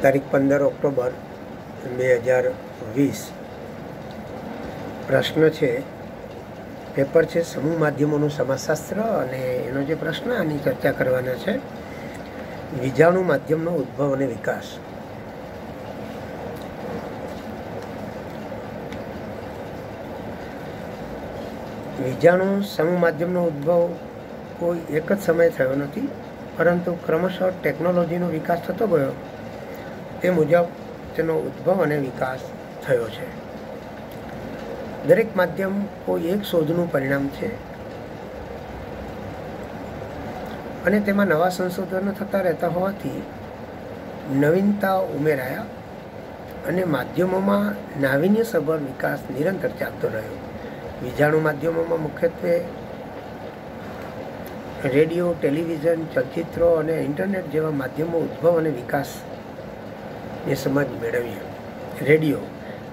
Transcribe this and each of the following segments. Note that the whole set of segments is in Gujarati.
તારીખ 15 ઓક્ટોબર 2020 પ્રશ્ન છે, પેપર છે સમૂહ માધ્યમોનું સમાજશાસ્ત્ર અને એનો જે પ્રશ્ન આની ચર્ચા કરવાના છે, વીજાણુ માધ્યમનો ઉદ્ભવ અને વિકાસ. વીજાણુ સમૂહ માધ્યમનો ઉદ્ભવ કોઈ એક જ સમયે થયો નથી, પરંતુ ક્રમશઃ ટેકનોલોજીનો વિકાસ થતો ગયો તે મુજબ તેનો ઉદ્ભવ અને વિકાસ થયો છે. દરેક માધ્યમ કોઈ એક શોધનું પરિણામ છે અને તેમાં નવા સંશોધનો થતા રહેતા હોવાથી નવીનતા ઉમેરાયા અને માધ્યમોમાં નાવીન્યસભર વિકાસ નિરંતર ચાલતો રહ્યો. વીજાણુ માધ્યમોમાં મુખ્યત્વે રેડિયો, ટેલિવિઝન, ચલચિત્રો અને ઇન્ટરનેટ જેવા માધ્યમો ઉદ્ભવ અને વિકાસની સમજ મેળવી. રેડિયો.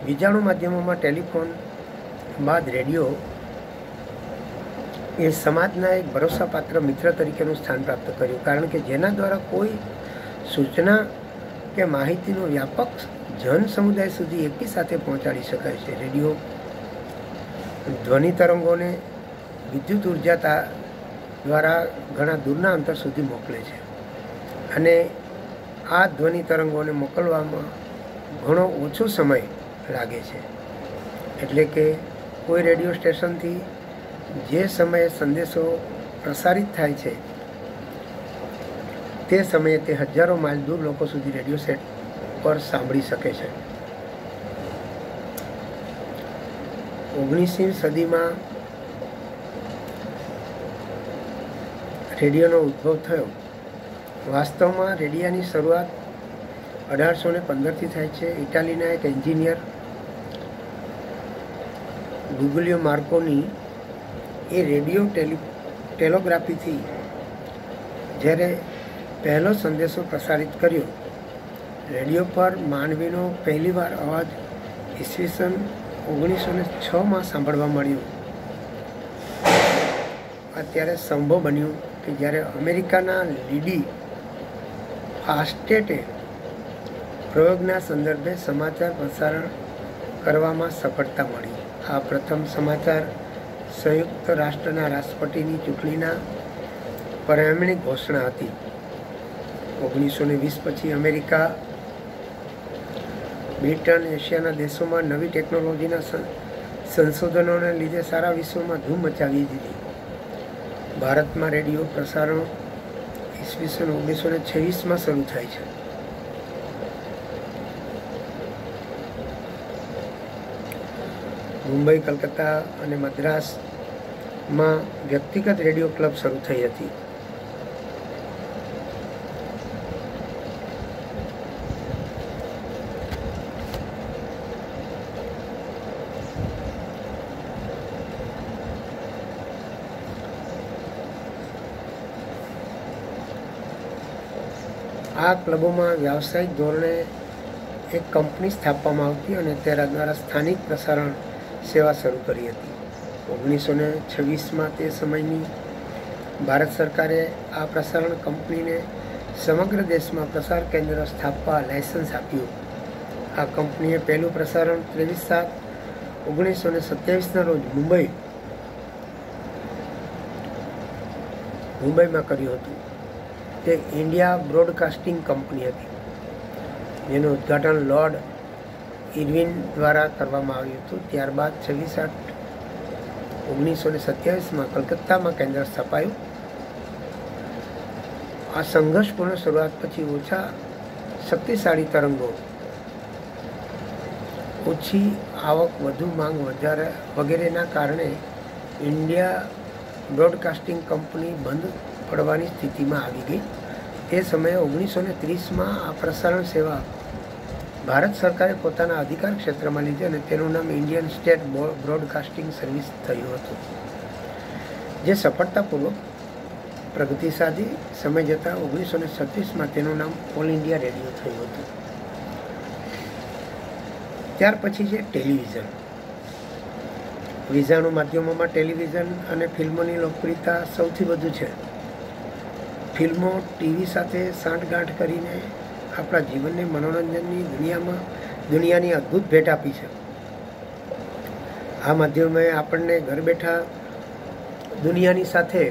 વીજાણુ માધ્યમોમાં ટેલિફોન બાદ રેડિયો એ સમાજના એક ભરોસાપાત્ર મિત્ર તરીકેનું સ્થાન પ્રાપ્ત કર્યું, કારણ કે જેના દ્વારા કોઈ સૂચના કે માહિતીનો વ્યાપક જન સમુદાય સુધી એકી સાથે પહોંચાડી શકાય છે. રેડિયો ધ્વનિ તરંગોને વિદ્યુત ઉર્જા દ્વારા ઘણા દૂરના અંતર સુધી મોકલે છે અને આ ધ્વનિ તરંગોને મોકલવામાં ઘણો ઓછો સમય લાગે છે. એટલે કે કોઈ રેડિયો સ્ટેશનથી જે સમયે સંદેશો પ્રસારિત થાય છે તે સમયે તે હજારો માઇલ દૂર લોકો સુધી રેડિયો સેટ પર સાંભળી શકે છે. 19મી સદીમાં રેડિયોનો ઉદ્ભવ થયો. વાસ્તવમાં રેડિયાની શરૂઆત 1815થી થાય છે. ઇટાલીના એક એન્જિનિયર ગુગલિયો માર્કોની એ રેડિયો ટેલોગ્રાફીથી જ્યારે પહેલો સંદેશો પ્રસારિત કર્યો. રેડિયો પર માનવીનો પહેલીવાર અવાજ ઈસવીસન 1906માં સાંભળવા મળ્યો. અત્યારે સંભવ બન્યું કે જ્યારે અમેરિકાના લીડી ફાસ્ટેટે પ્રયોગના સંદર્ભે સમાચાર પ્રસારણ કરવામાં સફળતા મળી. આ પ્રથમ સમાચાર સંયુક્ત રાષ્ટ્રના રાષ્ટ્રપતિની ચૂંટણીના પરિણામની ઘોષણા હતી. 1920 પછી અમેરિકા, બ્રિટન, એશિયાના દેશોમાં નવી ટેકનોલોજીના સંશોધનોને લીધે સારા વિશ્વમાં ધૂમ મચાવી દીધી. ભારતમાં રેડિયો પ્રસારણ ઈસવીસન 1926માં શરૂ થાય છે. મુંબઈ, કલકત્તા અને મદ્રાસમાં વ્યક્તિગત રેડિયો ક્લબ શરૂ થઈ હતી. આ ક્લબોમાં વ્યાવસાયિક ધોરણે એક કંપની સ્થાપવામાં આવતી અને તેના દ્વારા સ્થાનિક પ્રસારણ સેવા શરૂ કરી હતી. 1926માં તે સમયની ભારત સરકારે આ પ્રસારણ કંપનીને સમગ્ર દેશમાં પ્રસાર કેન્દ્ર સ્થાપવા લાયસન્સ આપ્યું. આ કંપનીએ પહેલું પ્રસારણ 23/7/1927ના રોજ મુંબઈમાં કર્યું હતું. તે ઇન્ડિયા બ્રોડકાસ્ટિંગ કંપની હતી, જેનું ઉદ્ઘાટન લોર્ડ ઇરવિન દ્વારા કરવામાં આવ્યું હતું. ત્યારબાદ 26/8/1927માં કલકત્તામાં કેન્દ્ર સ્થપાયું. આ સંઘર્ષપૂર્ણ શરૂઆત પછી ઓછા શક્તિશાળી તરંગો, ઓછી આવક, વધુ માંગ વગેરેના કારણે ઇન્ડિયા બ્રોડકાસ્ટિંગ કંપની બંધ પડવાની સ્થિતિમાં આવી ગઈ. તે સમયે 1930માં આ પ્રસારણ સેવા ભારત સરકારે પોતાના અધિકાર ક્ષેત્રમાં લીધી અને તેનું નામ ઇન્ડિયન સ્ટેટ બ્રોડકાસ્ટિંગ સર્વિસ થયું હતું, જે સફળતાપૂર્વક પ્રગતિ સાધી. સમય જતાં 1936માં તેનું નામ ઓલ ઇન્ડિયા રેડિયો થયું હતું. ત્યાર પછી છે ટેલિવિઝન. વીજાણુ માધ્યમોમાં ટેલિવિઝન અને ફિલ્મોની લોકપ્રિયતા સૌથી વધુ છે. ફિલ્મો ટીવી સાથે સાંઠગાંઠ કરીને આપણા જીવનને મનોરંજનની દુનિયાની અદ્ભુત ભેટ આપી છે. આ માધ્યમે આપણને ઘર બેઠા દુનિયાની સાથે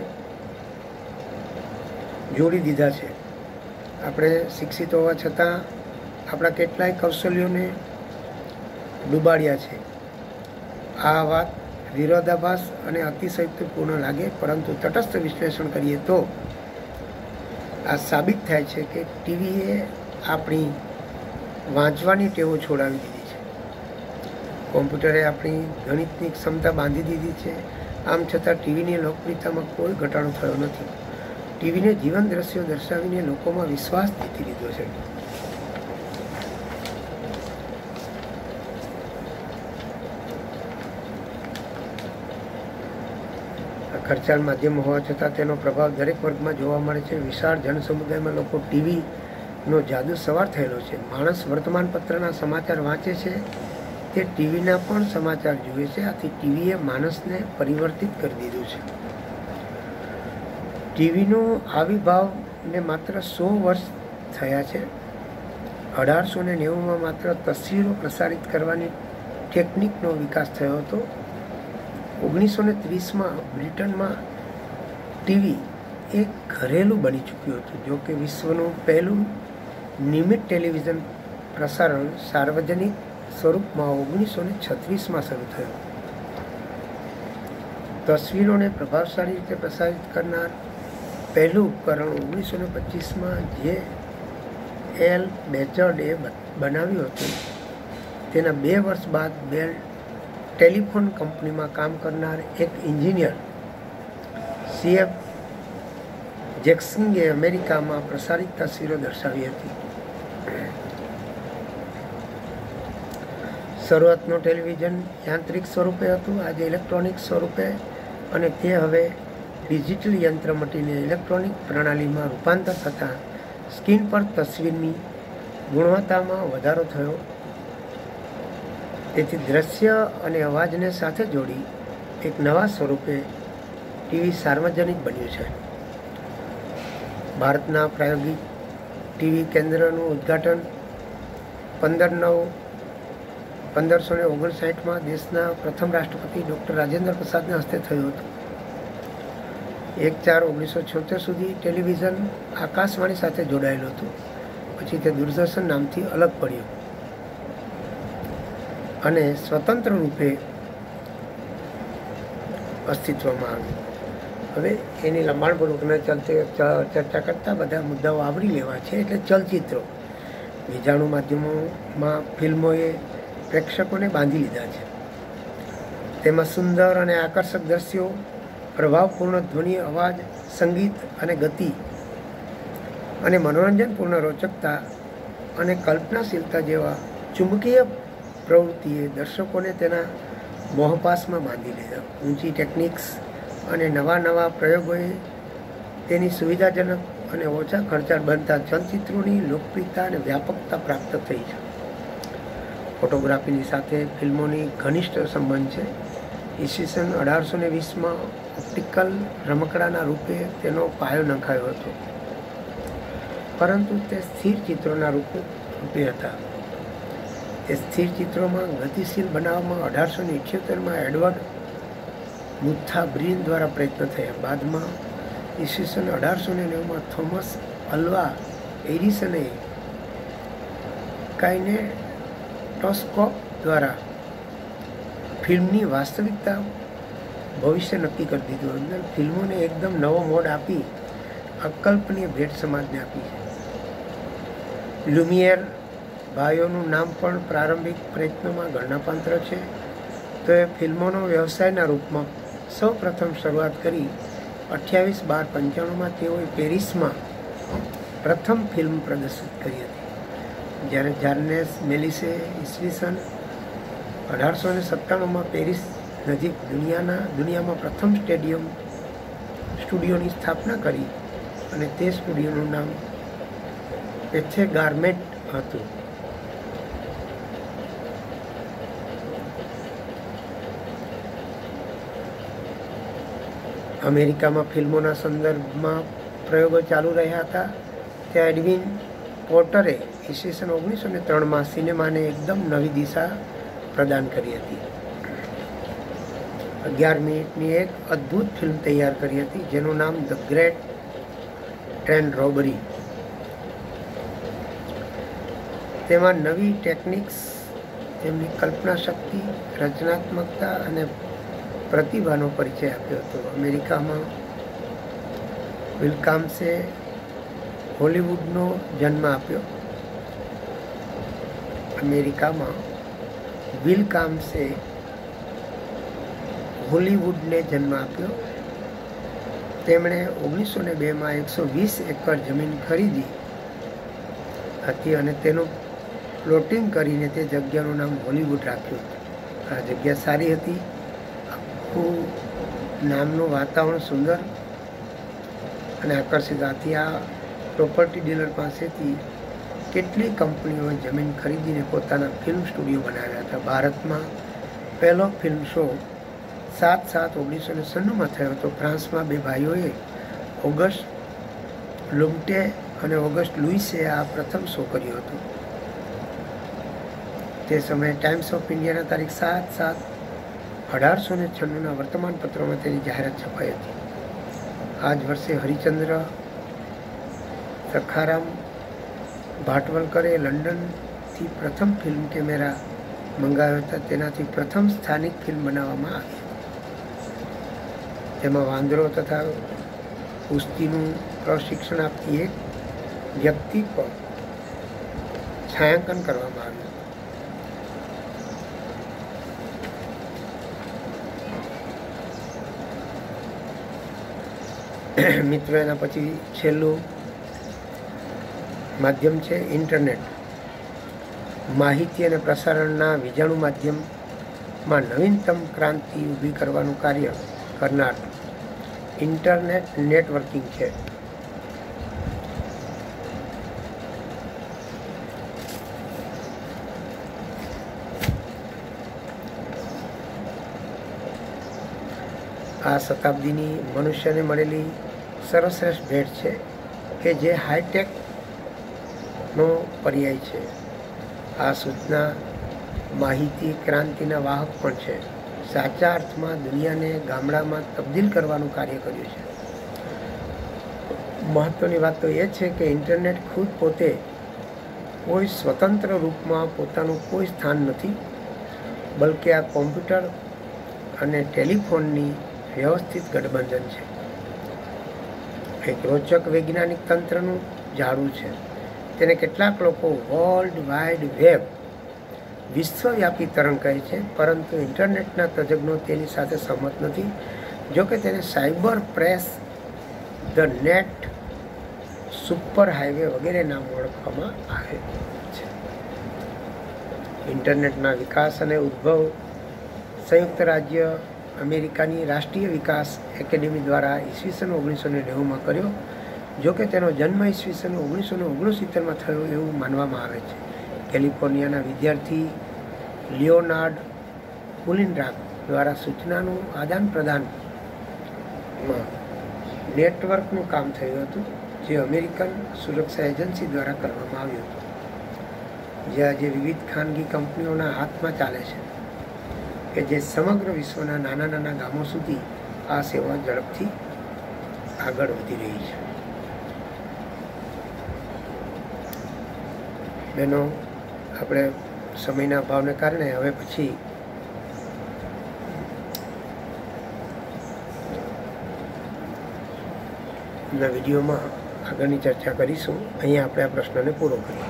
જોડી દીધા છે. આપણે શિક્ષિત હોવા છતાં આપણા કેટલાય કૌશલ્યોને ડૂબાડ્યા છે. આ વાત વિરોધાભાસ અને અતિશયોક્તિપૂર્ણ લાગે, પરંતુ તટસ્થ વિશ્લેષણ કરીએ તો આ સાબિત થાય છે કે ટીવીએ આપણી વાંચવાની ટેવો છોડાવી દીધી છે. કોમ્પ્યુટરે આપણી ગણિતની ક્ષમતા બાંધી દીધી છે. આમ છતાં ટીવીની લોકપ્રિયતામાં કોઈ ઘટાડો થયો નથી. ટીવીને જીવન દ્રશ્યો દર્શાવીને લોકોમાં વિશ્વાસ જીતી લીધો છે. ખર્ચાળ માધ્યમ હોવા છતાં તેનો પ્રભાવ દરેક વર્ગમાં જોવા મળે છે. વિશાળ જનસમુદાયમાં લોકો ટીવીનો જાદુ સવાર થયેલો છે. માણસ વર્તમાનપત્રના સમાચાર વાંચે છે, તે ટીવીના પણ સમાચાર જુએ છે. આથી ટીવીએ માણસને પરિવર્તિત કરી દીધું છે. ટીવીનો આવિર્ભાવને માત્ર 100 વર્ષ થયા છે. 1890માં માત્ર તસવીરો પ્રસારિત કરવાની ટેકનિકનો વિકાસ થયો હતો. 1930માં બ્રિટનમાં ટીવી એક ઘરેલું બની ચૂક્યું હતું. જો કે વિશ્વનું પહેલું નિયમિત ટેલિવિઝન પ્રસારણ સાર્વજનિક સ્વરૂપમાં 1936માં શરૂ થયું. તસવીરોને પ્રભાવશાળી રીતે પ્રસારિત કરનાર પહેલું ઉપકરણ 1925માં જે એલ બેચર્ડે બનાવ્યું હતું. તેના 2 વર્ષ બાદ બેલ ટેલિફોન કંપનીમાં કામ કરનાર એક એન્જિનિયર CF જેક્સંગે અમેરિકામાં પ્રસારિત તસવીરો દર્શાવી હતી. શરૂઆતનું ટેલિવિઝન યાંત્રિક સ્વરૂપે હતું, આજે ઇલેક્ટ્રોનિક સ્વરૂપે, અને તે હવે ડિજિટલ યંત્ર મટીને ઇલેક્ટ્રોનિક પ્રણાલીમાં રૂપાંતર થતાં સ્ક્રીન પર તસવીરની ગુણવત્તામાં વધારો થયો. તેથી દ્રશ્ય અને અવાજને સાથે જોડી એક નવા સ્વરૂપે ટીવી સાર્વજનિક બન્યું છે. ભારતના પ્રાયોગિક ટીવી કેન્દ્રનું ઉદ્ઘાટન 1559માં દેશના પ્રથમ રાષ્ટ્રપતિ ડૉક્ટર રાજેન્દ્ર પ્રસાદના હસ્તે થયું હતું. 1/4/1976 સુધી ટેલિવિઝન આકાશવાણી સાથે જોડાયેલું હતું. પછી તે દૂરદર્શન નામથી અલગ પડ્યું અને સ્વતંત્ર રૂપે અસ્તિત્વમાં આવ્યું. હવે એની લંબાણપૂર્વકના ચર્ચા કરતાં બધા મુદ્દાઓ આવરી લેવા છે. એટલે ચલચિત્રો, વીજાણુ માધ્યમોમાં ફિલ્મોએ પ્રેક્ષકોને બાંધી લીધા છે. તેમાં સુંદર અને આકર્ષક દ્રશ્યો, પ્રભાવપૂર્ણ ધ્વનિ, અવાજ, સંગીત અને ગતિ અને મનોરંજનપૂર્ણ રોચકતા અને કલ્પનાશીલતા જેવા ચુંબકીય પ્રવૃત્તિએ દર્શકોને તેના મોહપાસમાં બાંધી લીધા. ઊંચી ટેકનિક્સ અને નવા પ્રયોગોએ તેની સુવિધાજનક અને ઓછા ખર્ચાળ બનતા ચલચિત્રોની લોકપ્રિયતા અને વ્યાપકતા પ્રાપ્ત થઈ છે. ફોટોગ્રાફીની સાથે ફિલ્મોની ઘનિષ્ઠ સંબંધ છે. ઈસવીસન 1820માં ઓપ્ટિકલ રમકડાના રૂપે તેનો પાયો નંખાયો હતો, પરંતુ તે સ્થિર ચિત્રોના રૂપે હતા. તે સ્થિર ચિત્રોમાં ગતિશીલ બનાવવામાં 1878માં એડવર્ડ મુથા બ્રીન દ્વારા પ્રયત્ન થયા. બાદમાં ઈસવીસન 1890માં થોમસ અલ્વા એડિસને કાઇનેટોસ્કોપ દ્વારા ફિલ્મની વાસ્તવિકતા ભવિષ્ય નક્કી કરી દીધું. અંદર ફિલ્મોને એકદમ નવો મોડ આપી અકલ્પનીય ભેટ સમાજને આપી છે. લ્યુમિયર ભાઈઓનું નામ પણ પ્રારંભિક પ્રયત્નોમાં ગણનાપાત્ર છે. તો એ ફિલ્મોનો વ્યવસાયના રૂપમાં સૌ પ્રથમ શરૂઆત કરી 28/12/95માં તેઓએ પેરિસમાં પ્રથમ ફિલ્મ પ્રદર્શિત કરી હતી. જ્યારે જાર્નેસ મેલિસે ઈસવીસન 1897માં પેરિસ નજીક દુનિયામાં પ્રથમ સ્ટુડિયોની સ્થાપના કરી અને તે સ્ટુડિયોનું નામ પેથે ગાર્મેન્ટ હતું. અમેરિકામાં ફિલ્મોના સંદર્ભમાં પ્રયોગો ચાલુ રહ્યા હતા. ત્યાં એડવિન પોર્ટરે ઈસવીસન 1903માં સિનેમાને એકદમ નવી દિશા પ્રદાન કરી હતી. 11 મિનિટની એક અદ્ભુત ફિલ્મ તૈયાર કરી હતી જેનું નામ ધ ગ્રેટ ટ્રેન રોબરી. તેમાં નવી ટેકનિક્સ, તેમની કલ્પના શક્તિ, રચનાત્મકતા અને પ્રતિભાનો પરિચય આપ્યો હતો. અમેરિકામાં વિલકામ્સે હોલિવૂડનો જન્મ આપ્યો. અમેરિકામાં વિલકામ્સે હોલિવૂડને જન્મ આપ્યો. તેમણે 1902માં 120 એકર જમીન ખરીદી હતી અને તેનું પ્લોટિંગ કરીને તે જગ્યાનું નામ હોલિવૂડ રાખ્યું. આ જગ્યા સારી હતી. આખું નામનું વાતાવરણ સુંદર અને આકર્ષિત હતી. આ પ્રોપર્ટી ડીલર પાસેથી કેટલી કંપનીઓએ જમીન ખરીદીને પોતાના ફિલ્મ સ્ટુડિયો બનાવ્યા હતા. ભારતમાં પહેલો ફિલ્મ શો 7/7/1996માં થયો હતો. ફ્રાન્સમાં બે ભાઈઓએ ઓગસ્ટ લુમ્ટે અને ઓગસ્ટ લુઈસે આ પ્રથમ શો કર્યો હતો. તે સમયે ટાઈમ્સ ઓફ ઇન્ડિયાના તારીખ 7/7/1896ના વર્તમાનપત્રોમાં તેની જાહેરાત છપાઈ હતી. આ જ વર્ષે હરિચંદ્ર સખારામ ભાટવલકરે લંડનથી પ્રથમ ફિલ્મ કેમેરા મંગાવ્યા હતા. તેનાથી પ્રથમ સ્થાનિક ફિલ્મ બનાવવામાં આવી. તેમાં વાંદરો તથા કુસ્તીનું પ્રશિક્ષણ આપતી એક વ્યક્તિ પર છાયાંકન કરવામાં આવ્યું. મિત્રો, એના પછી છેલ્લું માધ્યમ છે ઇન્ટરનેટ. માહિતી અને પ્રસારણના વીજાણુ માધ્યમમાં નવીનતમ ક્રાંતિ ઊભી કરવાનું કાર્ય કરનાર ઇન્ટરનેટ નેટવર્કિંગ છે. આ શતાબ્દીની મનુષ્યને મળેલી સર્વશ્રેષ્ઠ ભેટ છે કે જે હાઈટેકનો પર્યાય છે. આ સૂચના માહિતી ક્રાંતિના વાહક પણ છે. સાચા અર્થમાં દુનિયાને ગામડામાં તબદીલ કરવાનું કાર્ય કર્યું છે. મહત્વની વાત તો એ છે કે ઇન્ટરનેટ ખુદ પોતે કોઈ સ્વતંત્ર રૂપમાં પોતાનું કોઈ સ્થાન નથી, બલકે આ કોમ્પ્યુટર અને ટેલિફોનની વ્યવસ્થિત ગઠબંધન છે. એક રોચક વૈજ્ઞાનિક તંત્રનું ઝાડું છે. તેને કેટલાક લોકો વર્લ્ડ વાઇડ વેબ, વિશ્વવ્યાપી તરંગ કહે છે, પરંતુ ઇન્ટરનેટના તજજ્ઞો તેની સાથે સહમત નથી. જોકે તેને cyber press, the net, super highway વગેરે નામ ઓળખવામાં આવે છે. ઇન્ટરનેટના વિકાસ અને ઉદ્ભવ સંયુક્ત રાજ્ય અમેરિકાની રાષ્ટ્રીય વિકાસ એકેડેમી દ્વારા ઈસવીસન 1990માં કર્યો. જોકે તેનો જન્મ ઈસવીસન 1969માં થયો એવું માનવામાં આવે છે. કેલિફોર્નિયાના વિદ્યાર્થી લિયોનાર્ડ પુલિનરાક દ્વારા સૂચનાનું આદાન પ્રદાનમાં નેટવર્કનું કામ થયું હતું, જે અમેરિકન સુરક્ષા એજન્સી દ્વારા કરવામાં આવ્યું હતું, જે આજે વિવિધ ખાનગી કંપનીઓના હાથમાં ચાલે છે, કે જે સમગ્ર વિશ્વના નાના નાના ગામો સુધી આ સેવા ઝડપથી આગળ વધી રહી છે. બહેનો, આપણે સમયના અભાવને કારણે હવે પછી ના વિડીયોમાં આગળની ચર્ચા કરીશું. અહીંયા આપણે આ પ્રશ્નને પૂરો કરીએ.